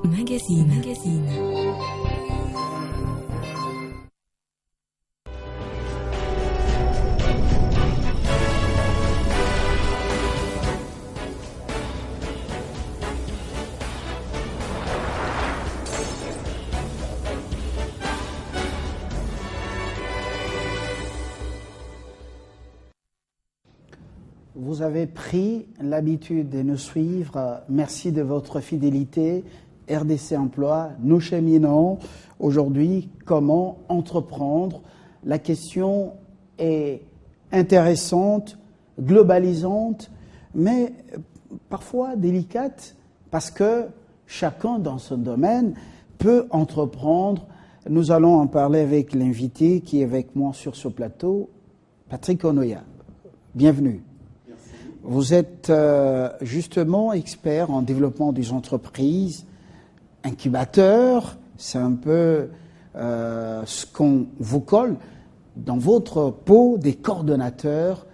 Magazine. Vous avez pris l'habitude de nous suivre. Merci de votre fidélité. RDC Emploi, nous cheminons aujourd'hui comment entreprendre. La question est intéressante, globalisante, mais parfois délicate parce que chacun dans son domaine peut entreprendre. Nous allons en parler avec l'invité qui est avec moi sur ce plateau, Patrick Onoya. Bienvenue. Vous êtes justement expert en développement des entreprises, incubateur, c'est un peu ce qu'on vous colle dans votre peau des coordonnateurs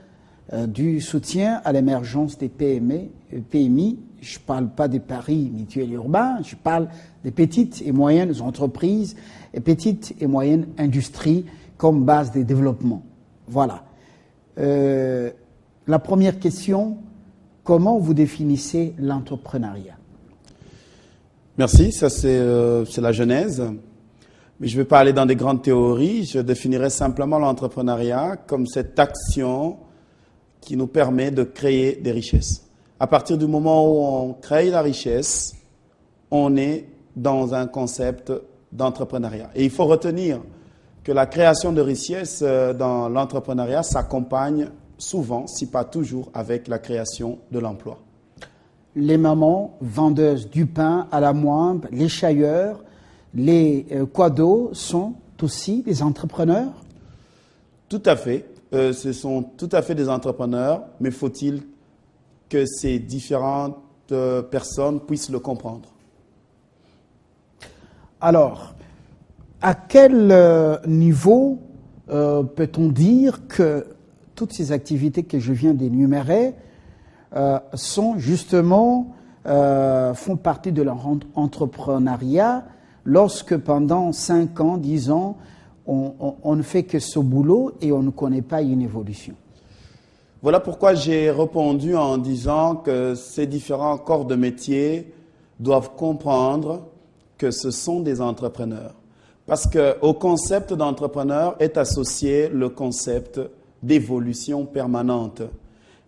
du soutien à l'émergence des PMI. Je ne parle pas des paris mutuels urbains, je parle des petites et moyennes entreprises et petites et moyennes industries comme base des développements. Voilà. La première question, comment vous définissez l'entrepreneuriat? Merci, ça c'est la genèse. Mais je ne vais pas aller dans des grandes théories, je définirai simplement l'entrepreneuriat comme cette action qui nous permet de créer des richesses. À partir du moment où on crée la richesse, on est dans un concept d'entrepreneuriat. Et il faut retenir que la création de richesses dans l'entrepreneuriat s'accompagne souvent, si pas toujours, avec la création de l'emploi. Les mamans vendeuses du pain à la moimbe, les chailleurs, les quados sont aussi des entrepreneurs? Tout à fait. Ce sont tout à fait des entrepreneurs, mais faut-il que ces différentes personnes puissent le comprendre? Alors, à quel niveau peut-on dire que toutes ces activités que je viens d'énumérer sont justement, font partie de l'entrepreneuriat lorsque pendant 5 ans, 10 ans, on ne fait que ce boulot et on ne connaît pas une évolution? Voilà pourquoi j'ai répondu en disant que ces différents corps de métier doivent comprendre que ce sont des entrepreneurs. Parce qu'au concept d'entrepreneur est associé le concept d'évolution permanente.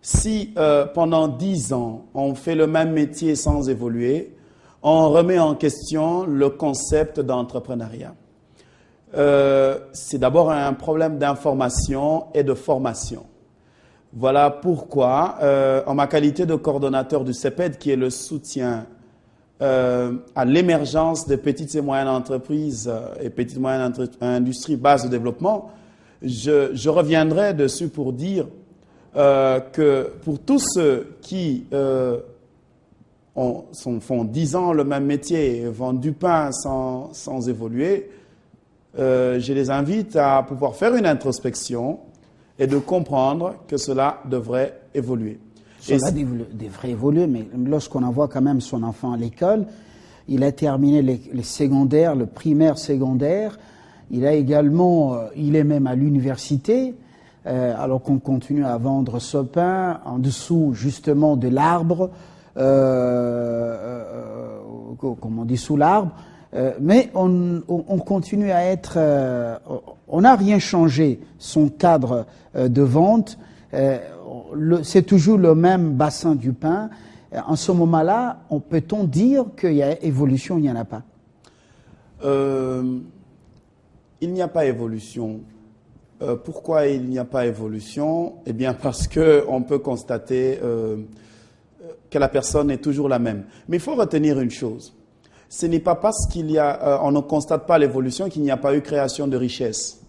Si pendant 10 ans, on fait le même métier sans évoluer, on remet en question le concept d'entrepreneuriat. C'est d'abord un problème d'information et de formation. Voilà pourquoi, en ma qualité de coordonnateur du CEPED, qui est le soutien à l'émergence des petites et moyennes entreprises et petites et moyennes industries base de développement, je reviendrai dessus pour dire que pour tous ceux qui font 10 ans le même métier et vendent du pain sans évoluer, je les invite à pouvoir faire une introspection et de comprendre que cela devrait évoluer. Cela devrait évoluer, mais lorsqu'on envoie quand même son enfant à l'école, il a terminé les secondaires, le primaire, secondaire. Il a également, il est même à l'université, alors qu'on continue à vendre ce pain en dessous justement de l'arbre, comme on dit sous l'arbre, mais on continue à être, on n'a rien changé, son cadre de vente, c'est toujours le même bassin du pain. En ce moment-là, peut-on dire qu'il y a évolution, il n'y en a pas? Il n'y a pas évolution. Pourquoi il n'y a pas évolution? Eh bien parce qu'on peut constater que la personne est toujours la même. Mais il faut retenir une chose. Ce n'est pas parce on ne constate pas l'évolution qu'il n'y a pas eu création de richesse.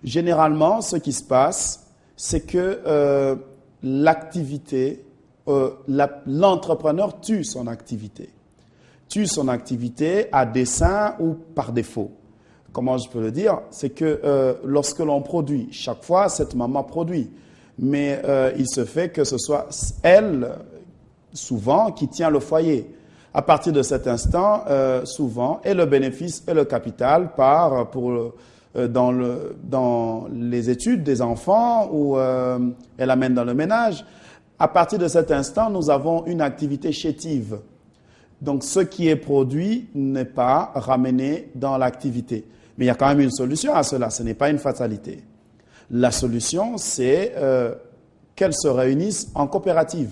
Généralement, ce qui se passe, c'est que l'activité, l'entrepreneur tue son activité. Tue son activité à dessein ou par défaut. Comment je peux le dire? C'est que lorsque l'on produit, chaque fois, cette maman produit. Mais il se fait que ce soit elle, souvent, qui tient le foyer. À partir de cet instant, souvent, et le bénéfice et le capital part dans les études des enfants ou elle amène dans le ménage. À partir de cet instant, nous avons une activité chétive. Donc, ce qui est produit n'est pas ramené dans l'activité. Mais il y a quand même une solution à cela, ce n'est pas une fatalité. La solution, c'est qu'elles se réunissent en coopérative.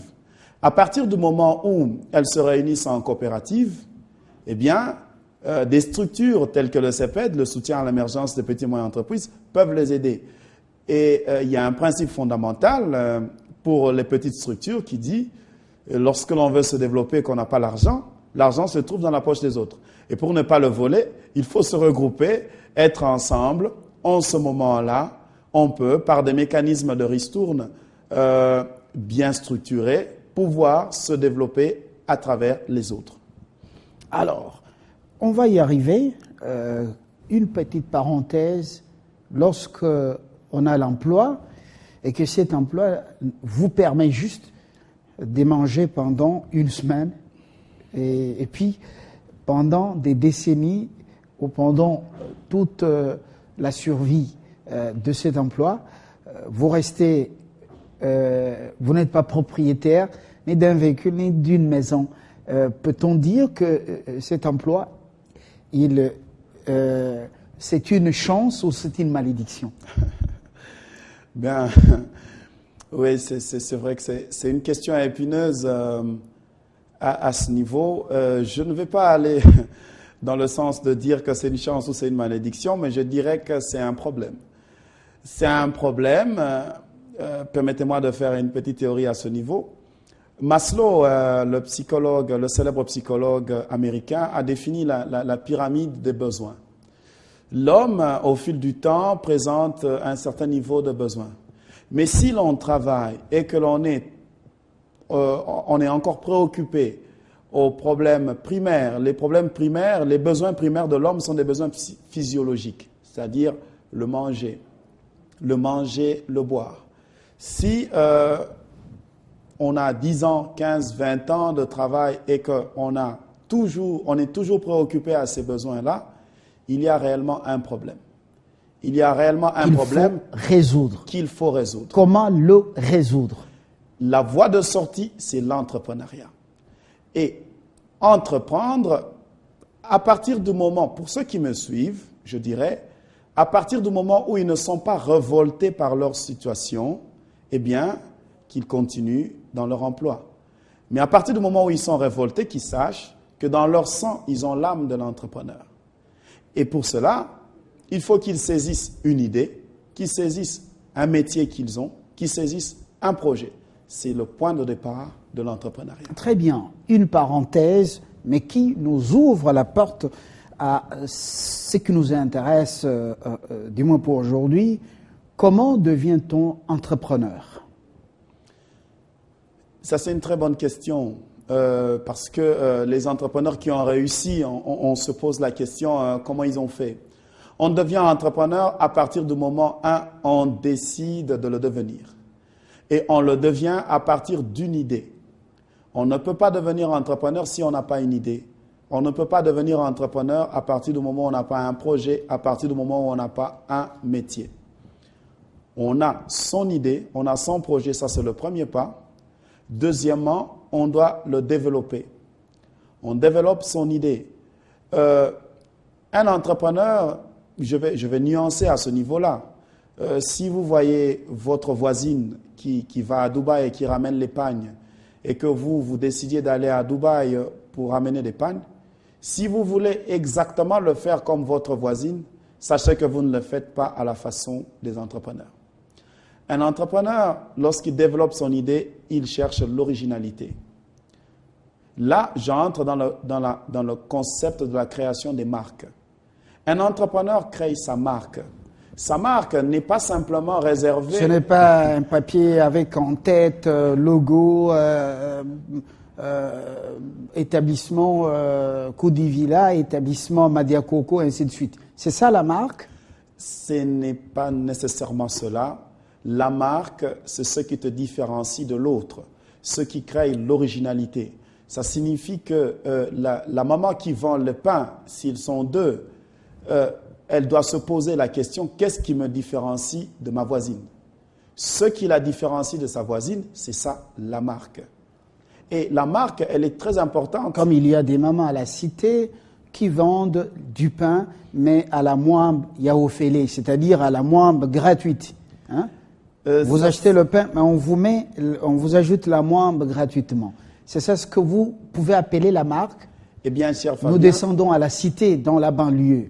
À partir du moment où elles se réunissent en coopérative, eh bien, des structures telles que le CEPED, le soutien à l'émergence des petites et moyennes entreprises, peuvent les aider. Et il y a un principe fondamental pour les petites structures qui dit, lorsque l'on veut se développer et qu'on n'a pas l'argent, l'argent se trouve dans la poche des autres. Et pour ne pas le voler, il faut se regrouper, être ensemble. En ce moment-là, on peut, par des mécanismes de ristourne bien structurés, pouvoir se développer à travers les autres. Alors, on va y arriver. Une petite parenthèse, lorsque on a l'emploi et que cet emploi vous permet juste de manger pendant une semaine et puis pendant des décennies ou pendant toute la survie de cet emploi, vous restez, vous n'êtes pas propriétaire ni d'un véhicule ni d'une maison. Peut-on dire que cet emploi, c'est une chance ou c'est une malédiction? Bien, oui, c'est vrai que c'est une question épineuse à ce niveau. Je ne vais pas aller dans le sens de dire que c'est une chance ou c'est une malédiction, mais je dirais que c'est un problème. C'est un problème. Permettez-moi de faire une petite théorie à ce niveau. Maslow, le célèbre psychologue américain, a défini la pyramide des besoins. L'homme, au fil du temps, présente un certain niveau de besoins. Mais si l'on travaille et que l'on est encore préoccupé aux problèmes primaires, les besoins primaires de l'homme sont des besoins physiologiques, c'est-à-dire le manger, le boire. Si on a 10 ans, 15, 20 ans de travail et qu'on est toujours préoccupé à ces besoins-là, il y a réellement un problème. Il y a réellement un problème qu'il faut résoudre. Comment le résoudre? La voie de sortie, c'est l'entrepreneuriat. Et entreprendre, à partir du moment, pour ceux qui me suivent, je dirais, à partir du moment où ils ne sont pas révoltés par leur situation, eh bien, qu'ils continuent dans leur emploi. Mais à partir du moment où ils sont révoltés, qu'ils sachent que dans leur sang, ils ont l'âme de l'entrepreneur. Et pour cela, il faut qu'ils saisissent une idée, qu'ils saisissent un métier qu'ils ont, qu'ils saisissent un projet. C'est le point de départ de l'entrepreneuriat. Très bien. Une parenthèse, mais qui nous ouvre la porte à ce qui nous intéresse, du moins pour aujourd'hui. Comment devient-on entrepreneur? Ça, c'est une très bonne question. Parce que les entrepreneurs qui ont réussi, on se pose la question comment ils ont fait. On devient entrepreneur à partir du moment où on décide de le devenir. Et on le devient à partir d'une idée. On ne peut pas devenir entrepreneur si on n'a pas une idée. On ne peut pas devenir entrepreneur à partir du moment où on n'a pas un projet, à partir du moment où on n'a pas un métier. On a son idée, on a son projet, ça c'est le premier pas. Deuxièmement, on doit le développer. On développe son idée. Un entrepreneur, je vais nuancer à ce niveau-là. Si vous voyez votre voisine qui va à Dubaï et qui ramène les pagnes, et que vous décidiez d'aller à Dubaï pour ramener des pagnes, si vous voulez exactement le faire comme votre voisine, sachez que vous ne le faites pas à la façon des entrepreneurs. Un entrepreneur, lorsqu'il développe son idée, il cherche l'originalité. Là, j'entre dans le concept de la création des marques. Un entrepreneur crée sa marque. Sa marque n'est pas simplement réservée... Ce n'est pas un papier avec en tête logo, établissement Coudivilla, établissement Madiakoko, ainsi de suite. C'est ça la marque? Ce n'est pas nécessairement cela. La marque, c'est ce qui te différencie de l'autre, ce qui crée l'originalité. Ça signifie que la maman qui vend le pain, s'ils sont deux, elle doit se poser la question, qu'est-ce qui me différencie de ma voisine? Ce qui la différencie de sa voisine, c'est ça, la marque. Et la marque, elle est très importante. Comme il y a des mamans à la cité qui vendent du pain, mais à la moimbe yaofélé, c'est-à-dire à la moimbe gratuite. Hein? Vous achetez le pain, mais on vous ajoute la moimbe gratuitement. C'est ça ce que vous pouvez appeler la marque? Eh bien, cher Fabien, nous descendons à la cité, dans la banlieue.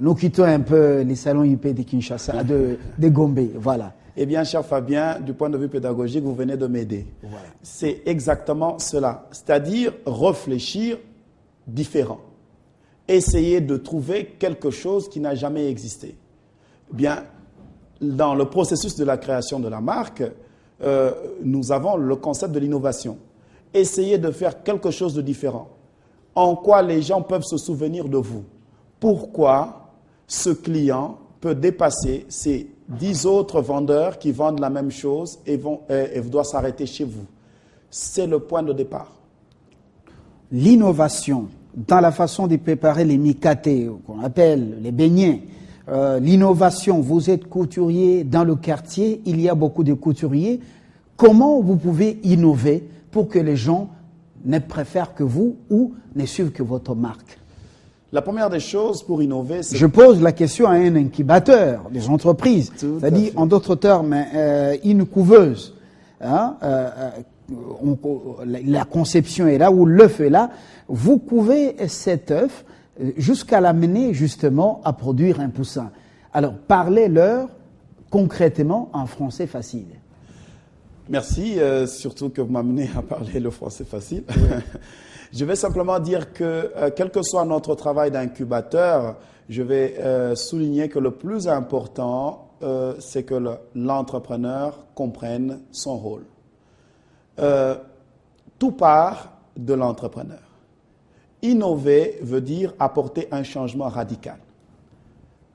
Nous quittons un peu les salons UP de Kinshasa, de Gombe, voilà. Eh bien, cher Fabien, du point de vue pédagogique, vous venez de m'aider. Voilà. C'est exactement cela. C'est-à-dire réfléchir différent. Essayer de trouver quelque chose qui n'a jamais existé. Eh bien, dans le processus de la création de la marque, nous avons le concept de l'innovation. Essayez de faire quelque chose de différent. En quoi les gens peuvent se souvenir de vous? Pourquoi ce client peut dépasser ces 10 autres vendeurs qui vendent la même chose et doit s'arrêter chez vous? C'est le point de départ. L'innovation dans la façon de préparer les mikaté, qu'on appelle les beignets. L'innovation, vous êtes couturier dans le quartier, il y a beaucoup de couturiers. Comment vous pouvez innover pour que les gens ne préfèrent que vous ou ne suivent que votre marque? La première des choses pour innover, c'est... Je pose la question à un incubateur des entreprises, c'est-à-dire en d'autres termes, une couveuse. Hein, la conception est là, ou l'œuf est là. Vous couvez cet œuf jusqu'à l'amener justement à produire un poussin. Alors parlez-leur concrètement en français facile. Merci, surtout que vous m'amenez à parler le français facile. Oui. Je vais simplement dire que, quel que soit notre travail d'incubateur, je vais souligner que le plus important, c'est que l'entrepreneur comprenne son rôle. Tout part de l'entrepreneur. Innover veut dire apporter un changement radical.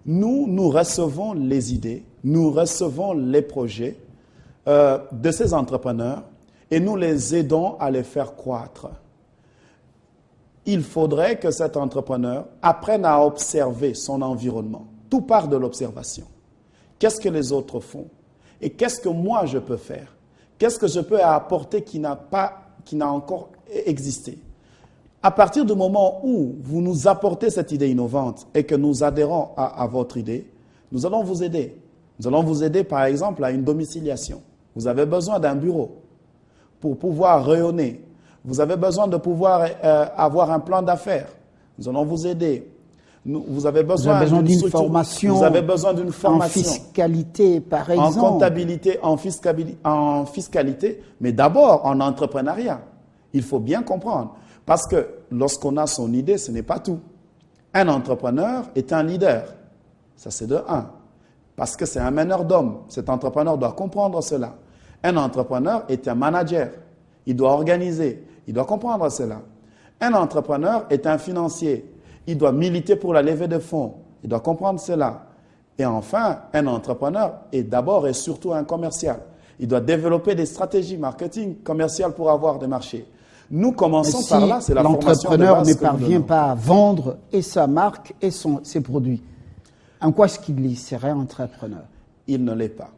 Nous recevons les idées, nous recevons les projets de ces entrepreneurs et nous les aidons à les faire croître. Il faudrait que cet entrepreneur apprenne à observer son environnement. Tout part de l'observation. Qu'est-ce que les autres font? Et qu'est-ce que moi je peux faire? Qu'est-ce que je peux apporter qui n'a encore existé? À partir du moment où vous nous apportez cette idée innovante et que nous adhérons à votre idée, nous allons vous aider. Nous allons vous aider par exemple à une domiciliation. Vous avez besoin d'un bureau pour pouvoir rayonner. Vous avez besoin de pouvoir avoir un plan d'affaires. Nous allons vous aider. Vous avez besoin d'une formation. Vous avez besoin d'une formation. En fiscalité, par exemple. En comptabilité, en fiscalité, mais d'abord en entrepreneuriat. Il faut bien comprendre. Parce que lorsqu'on a son idée, ce n'est pas tout. Un entrepreneur est un leader. Ça, c'est de un. Parce que c'est un meneur d'hommes. Cet entrepreneur doit comprendre cela. Un entrepreneur est un manager. Il doit organiser. Il doit comprendre cela. Un entrepreneur est un financier. Il doit militer pour la levée de fonds. Il doit comprendre cela. Et enfin, un entrepreneur est d'abord et surtout un commercial. Il doit développer des stratégies marketing commerciales pour avoir des marchés. Nous commençons par là, c'est la formation de base. L'entrepreneur ne parvient pas à vendre et sa marque et ses produits. En quoi est-ce qu'il serait entrepreneur? Il ne l'est pas.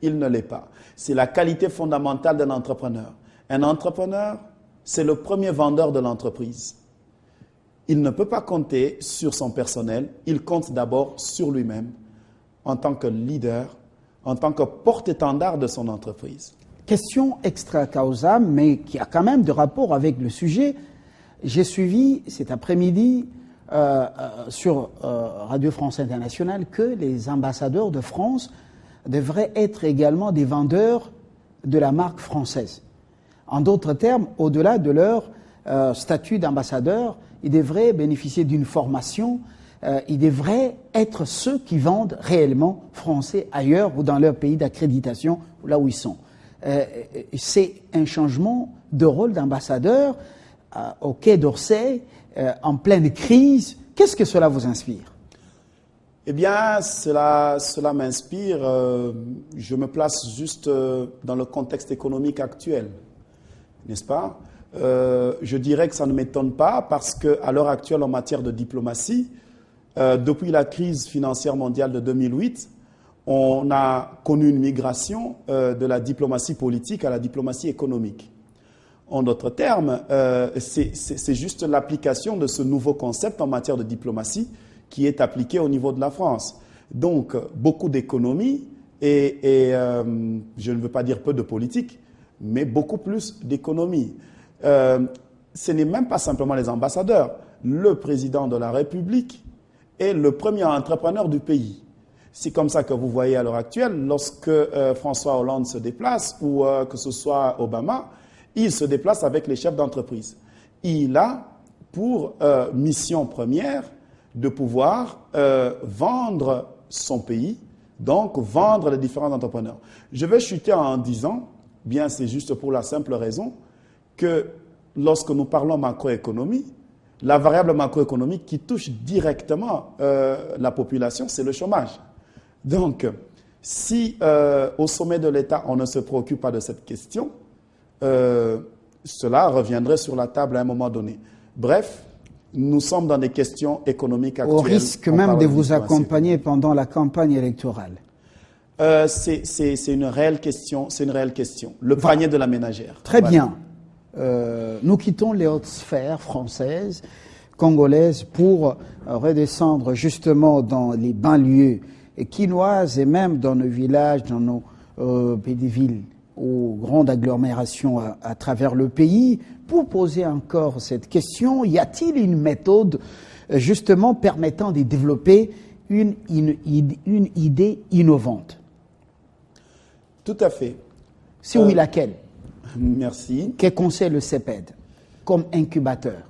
Il ne l'est pas. C'est la qualité fondamentale d'un entrepreneur. Un entrepreneur, c'est le premier vendeur de l'entreprise. Il ne peut pas compter sur son personnel, il compte d'abord sur lui-même en tant que leader, en tant que porte-étendard de son entreprise. Question extra causa, mais qui a quand même de rapport avec le sujet. J'ai suivi cet après-midi sur Radio France Internationale que les ambassadeurs de France devraient être également des vendeurs de la marque française. En d'autres termes, au-delà de leur statut d'ambassadeur, ils devraient bénéficier d'une formation, ils devraient être ceux qui vendent réellement français ailleurs ou dans leur pays d'accréditation, là où ils sont. C'est un changement de rôle d'ambassadeur au Quai d'Orsay, en pleine crise. Qu'est-ce que cela vous inspire? Eh bien, cela m'inspire. Je me place juste dans le contexte économique actuel, n'est-ce pas? Je dirais que ça ne m'étonne pas parce qu'à l'heure actuelle, en matière de diplomatie, depuis la crise financière mondiale de 2008, on a connu une migration de la diplomatie politique à la diplomatie économique. En d'autres termes, c'est juste l'application de ce nouveau concept en matière de diplomatie qui est appliqué au niveau de la France. Donc, beaucoup d'économie et je ne veux pas dire peu de politique, mais beaucoup plus d'économie. Ce n'est même pas simplement les ambassadeurs. Le président de la République est le premier entrepreneur du pays. C'est comme ça que vous voyez à l'heure actuelle, lorsque François Hollande se déplace ou que ce soit Obama, il se déplace avec les chefs d'entreprise. Il a pour mission première de pouvoir vendre son pays, donc vendre les différents entrepreneurs. Je vais chuter en disant, bien c'est juste pour la simple raison que lorsque nous parlons macroéconomie, la variable macroéconomique qui touche directement la population, c'est le chômage. Donc, si au sommet de l'État, on ne se préoccupe pas de cette question, cela reviendrait sur la table à un moment donné. Bref, nous sommes dans des questions économiques actuelles. Au risque même de vous accompagner pendant la campagne électorale. C'est une réelle question. C'est une réelle question. Le panier de la ménagère. Très bien. Nous quittons les hautes sphères françaises, congolaises, pour redescendre justement dans les banlieues quinoises et même dans nos villages, dans nos petites villes aux grandes agglomérations à travers le pays, pour poser encore cette question. Y a-t-il une méthode justement permettant de développer une idée innovante? Tout à fait. Si oui, laquelle? Merci. Que conseille le CEPED comme incubateur?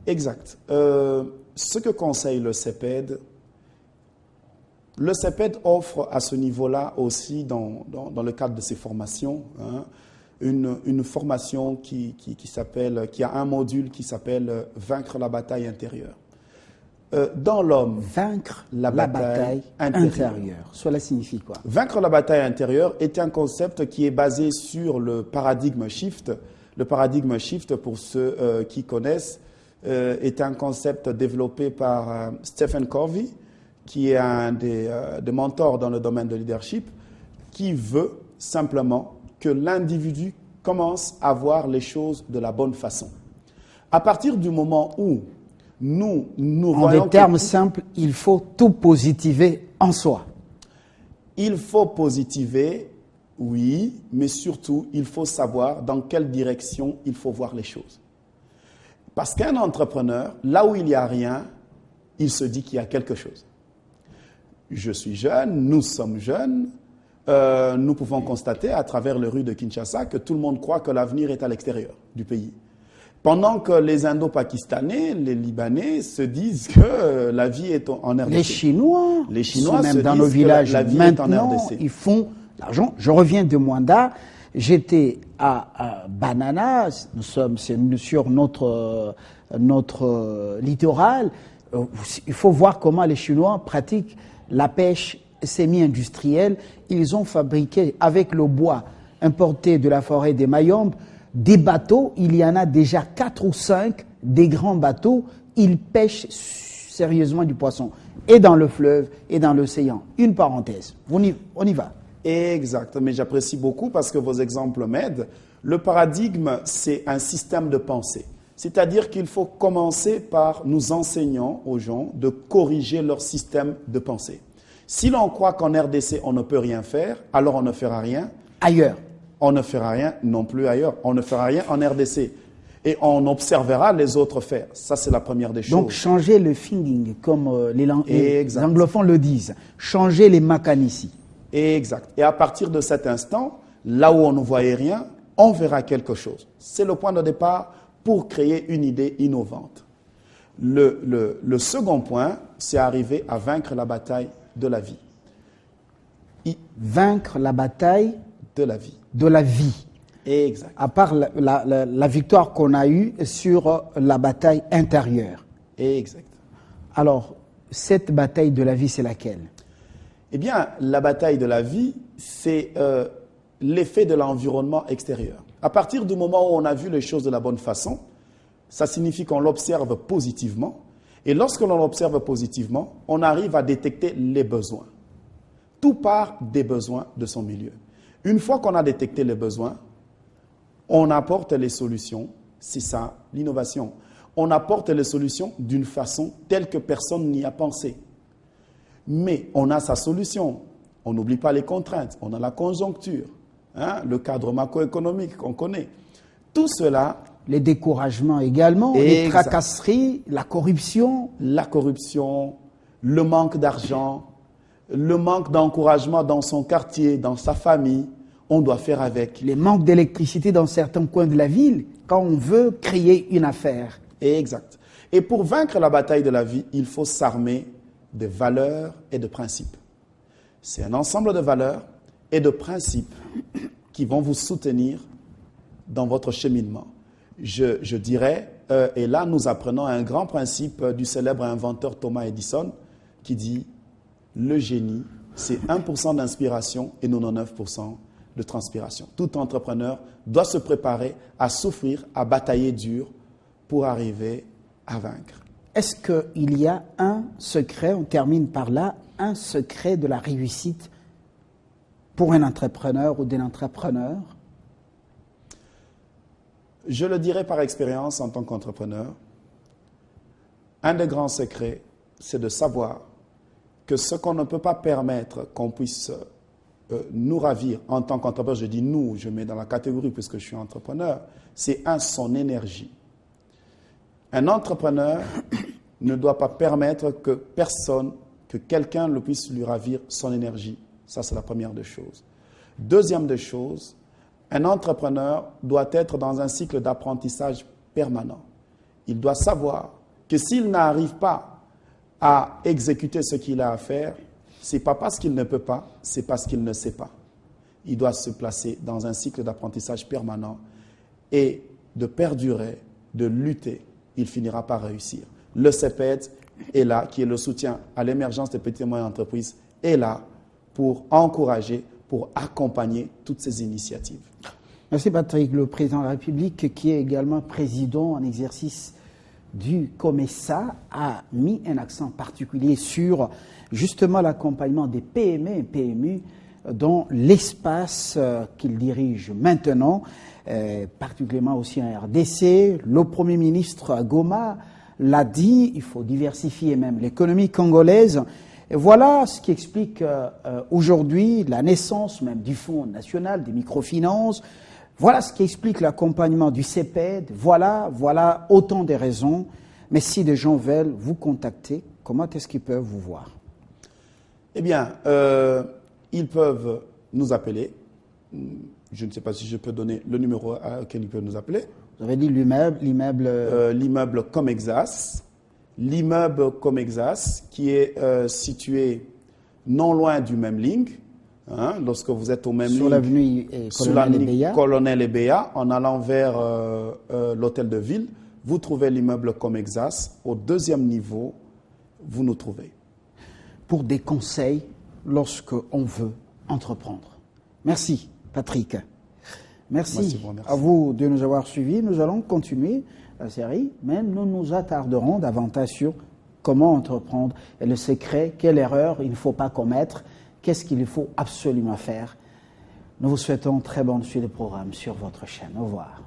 Exact. Ce que conseille le CEPED offre à ce niveau-là aussi, dans le cadre de ses formations, une formation qui a un module qui s'appelle « Vaincre la bataille intérieure ». Dans l'homme, vaincre la bataille intérieure. Cela signifie quoi? Vaincre la bataille intérieure est un concept qui est basé sur le paradigme shift. Le paradigme shift, pour ceux qui connaissent, est un concept développé par Stephen Covey, qui est un des mentors dans le domaine de leadership, qui veut simplement que l'individu commence à voir les choses de la bonne façon. À partir du moment où nous voyons... En des termes simples, il faut tout positiver en soi. Il faut positiver, oui, mais surtout, il faut savoir dans quelle direction il faut voir les choses. Parce qu'un entrepreneur, là où il n'y a rien, il se dit qu'il y a quelque chose. Je suis jeune, nous sommes jeunes, nous pouvons constater à travers les rues de Kinshasa que tout le monde croit que l'avenir est à l'extérieur du pays. Pendant que les Indo-Pakistanais, les Libanais se disent que la vie est en RDC. Les Chinois sont même dans nos villages. La vie maintenant, est en RDC. Ils font l'argent. Je reviens de Mwanda, j'étais à Banana, c'est sur notre littoral. Il faut voir comment les Chinois pratiquent la pêche semi-industrielle. Ils ont fabriqué avec le bois importé de la forêt des Mayombe des bateaux. Il y en a déjà 4 ou 5, des grands bateaux. Ils pêchent sérieusement du poisson, et dans le fleuve, et dans l'océan. Une parenthèse, on y va. Exact, mais j'apprécie beaucoup parce que vos exemples m'aident. Le paradigme, c'est un système de pensée. C'est-à-dire qu'il faut commencer par nous enseignant aux gens de corriger leur système de pensée. Si l'on croit qu'en RDC, on ne peut rien faire, alors on ne fera rien. Ailleurs. On ne fera rien non plus ailleurs. On ne fera rien en RDC. Et on observera les autres faire. Ça, c'est la première des choses. Donc, changer le thinking, comme les anglophones le disent. Changer les mécanici. Exact. Et à partir de cet instant, là où on ne voyait rien, on verra quelque chose. C'est le point de départ pour créer une idée innovante. Le second point, c'est arriver à vaincre la bataille de la vie. Vaincre la bataille de la vie. De la vie. Exact. À part la victoire qu'on a eue sur la bataille intérieure. Exact. Alors, cette bataille de la vie, c'est laquelle? Eh bien, la bataille de la vie, c'est l'effet de l'environnement extérieur. À partir du moment où on a vu les choses de la bonne façon, ça signifie qu'on l'observe positivement. Et lorsque l'on l'observe positivement, on arrive à détecter les besoins. Tout part des besoins de son milieu. Une fois qu'on a détecté les besoins, on apporte les solutions. C'est ça, l'innovation. On apporte les solutions d'une façon telle que personne n'y a pensé. Mais on a sa solution. On n'oublie pas les contraintes. On a la conjoncture, le cadre macroéconomique qu'on connaît. Tout cela... Les découragements également, les tracasseries, la corruption. La corruption, le manque d'argent, le manque d'encouragement dans son quartier, dans sa famille, on doit faire avec. Les manques d'électricité dans certains coins de la ville, quand on veut créer une affaire. Exact. Et pour vaincre la bataille de la vie, il faut s'armer de valeurs et de principes. C'est un ensemble de valeurs et de principes qui vont vous soutenir dans votre cheminement. Je dirais, et là nous apprenons un grand principe du célèbre inventeur Thomas Edison qui dit « Le génie, c'est 1% d'inspiration et 99% de transpiration ». Tout entrepreneur doit se préparer à souffrir, à batailler dur pour arriver à vaincre. Est-ce qu'il y a un secret, on termine par là, un secret de la réussite pour un entrepreneur ou des entrepreneurs? Je le dirais par expérience en tant qu'entrepreneur. Un des grands secrets, c'est de savoir que ce qu'on ne peut pas permettre qu'on puisse nous ravir en tant qu'entrepreneur, je dis nous, je mets dans la catégorie puisque je suis entrepreneur, c'est son énergie. Un entrepreneur ne doit pas permettre que personne, que quelqu'un le puisse lui ravir son énergie. Ça, c'est la première des choses. Deuxième des choses, un entrepreneur doit être dans un cycle d'apprentissage permanent. Il doit savoir que s'il n'arrive pas à exécuter ce qu'il a à faire, ce n'est pas parce qu'il ne peut pas, c'est parce qu'il ne sait pas. Il doit se placer dans un cycle d'apprentissage permanent et de perdurer, de lutter. Il finira par réussir. Le CEPED est là, qui est le soutien à l'émergence des petites et moyennes entreprises, est là pour encourager, pour accompagner toutes ces initiatives. Merci Patrick. Le président de la République, qui est également président en exercice du COMESA, a mis un accent particulier sur justement l'accompagnement des PME et PMU dans l'espace qu'il dirige maintenant, particulièrement aussi en RDC. Le Premier ministre Goma l'a dit, il faut diversifier même l'économie congolaise. Et voilà ce qui explique aujourd'hui la naissance même du Fonds national des microfinances. Voilà ce qui explique l'accompagnement du CEPED. Voilà autant de raisons. Mais si des gens veulent vous contacter, comment est-ce qu'ils peuvent vous voir? Eh bien, ils peuvent nous appeler. Je ne sais pas si je peux donner le numéro auquel ils peuvent nous appeler. Vous avez dit l'immeuble l'immeuble Comexas. L'immeuble Comexas qui est situé non loin du Memling. Lorsque vous êtes au Memling, sur l'avenue Colonel Ebéa, en allant vers l'hôtel de ville, vous trouvez l'immeuble Comexas. Au deuxième niveau, vous nous trouvez. Pour des conseils lorsqu'on veut entreprendre. Merci Patrick. Merci à vous de nous avoir suivis. Nous allons continuer la série, mais nous nous attarderons davantage sur comment entreprendre et le secret, quelle erreur il ne faut pas commettre, qu'est-ce qu'il faut absolument faire. Nous vous souhaitons très bonne suite de programme sur votre chaîne. Au revoir.